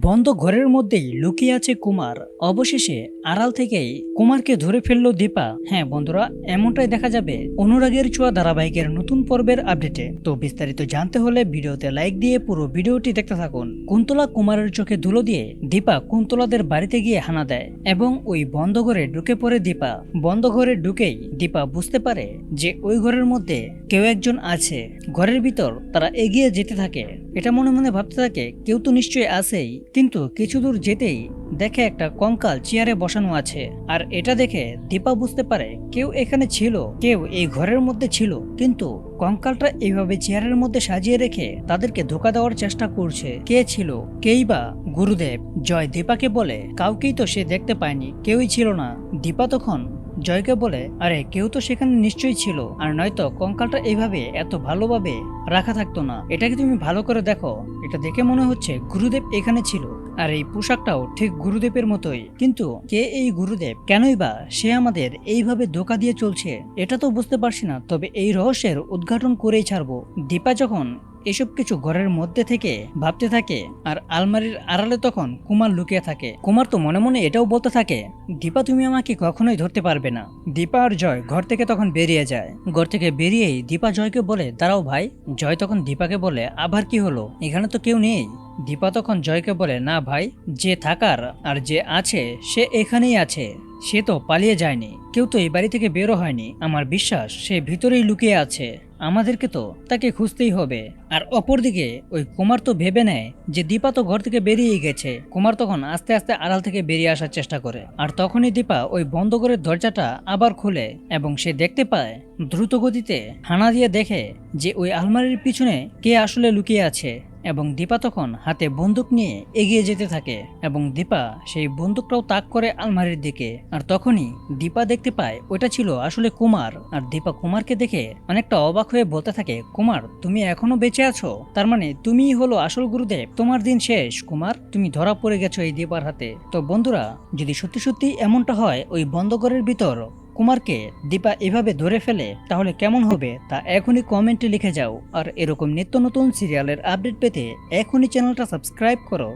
বন্ধ ঘরের মধ্যেই লুকিয়ে আছে কুমার। অবশেষে আড়াল থেকেই কুমারকে ধরে ফেললো দীপা। হ্যাঁ বন্ধুরা, এমনটাই দেখা যাবে অনুরাগের ছোঁয়া ধারাবাহিকের নতুন পর্বের আপডেটে। তো বিস্তারিত জানতে হলে ভিডিওতে লাইক দিয়ে পুরো ভিডিওটি দেখতে থাকুন। কুন্তলা কুমারের চোখে ধুলো দিয়ে দীপা কুন্তলাদের বাড়িতে গিয়ে হানা দেয় এবং ওই বন্ধ ঘরে ঢুকে পড়ে দীপা। বন্ধ ঘরে ঢুকেই দীপা বুঝতে পারে যে ওই ঘরের মধ্যে কেউ একজন আছে। ঘরের ভিতর তারা এগিয়ে যেতে থাকে, এটা মনে মনে ভাবতে থাকে কেউ তো নিশ্চয়ই আছেই। কিন্তু কিছু দূর যেতেই দেখে একটা কঙ্কাল চেয়ারে বসানো আছে, আর এটা দেখে দীপা বুঝতে পারে কেউ এখানে ছিল, কেউ এই ঘরের মধ্যে ছিল। কিন্তু কঙ্কালটা এইভাবে চেয়ারের মধ্যে সাজিয়ে রেখে তাদেরকে ধোকা দেওয়ার চেষ্টা করছে। কে ছিল? কেই বা গুরুদেব। জয় দীপাকে বলে কাউকেই তো সে দেখতে পায়নি, কেউই ছিল না। দীপা তখন জয়কে বলে, আরে কেউ তো সেখানে নিশ্চয়ই ছিল, আর নয়তো কঙ্কালটা এইভাবে এত ভালোভাবে রাখা থাকতো না। এটাকে তুমি ভালো করে দেখো, এটা দেখে মনে হচ্ছে গুরুদেব এখানে ছিল, আর এই পোশাকটাও ঠিক গুরুদেবের মতোই। কিন্তু কে এই গুরুদেব? কেনই বা সে আমাদের এইভাবে ধোকা দিয়ে চলছে? এটা তো বুঝতে পারছি না, তবে এই রহস্যের উদ্ঘাটন করেই ছাড়বো। দীপা যখন এসব কিছু ঘরের মধ্যে থেকে ভাবতে থাকে, আর আলমারির আড়ালে তখন কুমার লুকিয়ে থাকে। কুমার তো মনে মনে এটাও বলতে থাকে, দীপা তুমি আমাকে কখনোই ধরতে পারবে না। দীপা আর জয় ঘর থেকে তখন বেরিয়ে যায়। ঘর থেকে বেরিয়েই দীপা জয়কে বলে, দাঁড়াও ভাই। জয় তখন দীপাকে বলে, আবার কি হলো? এখানে তো কেউ নেই। দীপা তখন জয়কে বলে, না ভাই, যে থাকার আর যে আছে সে এখানেই আছে, সে তো পালিয়ে যায়নি। কেউ তো এই বাড়ি থেকে বেরো হয়নি। আমার বিশ্বাস সে ভিতরেই লুকিয়ে আছে, আমাদেরকে তো তাকে খুঁজতেই হবে। আর অপরদিকে ওই কুমার তো ভেবে নেয় যে দীপা তো ঘর থেকে বেরিয়ে গেছে। কুমার তখন আস্তে আস্তে আড়াল থেকে বেরিয়ে আসার চেষ্টা করে, আর তখনই দীপা ওই বন্ধ ঘরের দরজাটা আবার খুলে এবং সে দেখতে পায় দ্রুত গতিতে হানা দিয়ে দেখে যে ওই আলমারির পিছনে কে আসলে লুকিয়ে আছে। এবং দীপা তখন হাতে বন্দুক নিয়ে এগিয়ে যেতে থাকে এবং দীপা সেই বন্দুকটাও তাক করে আলমারির দিকে। আর তখনই দীপা দেখতে পায় ওটা ছিল আসলে কুমার। আর দীপা কুমারকে দেখে অনেকটা অবাক হয়ে বলতে থাকে, কুমার তুমি এখনো বেঁচে আছো? তার মানে তুমিই হলো আসল গুরুদেব। তোমার দিন শেষ কুমার, তুমি ধরা পড়ে গেছো এই দীপার হাতে। তো বন্ধুরা, যদি সত্যি সত্যি এমনটা হয় ওই বন্ধ ঘরের ভিতর কুমারকে দীপা এভাবে ধরে ফেলে, তাহলে কেমন হবে তা এখনই কমেন্টে লিখে যাও। আর এরকম নিত্য নতুন সিরিয়ালের আপডেট পেতে এখনই চ্যানেলটা সাবস্ক্রাইব করো।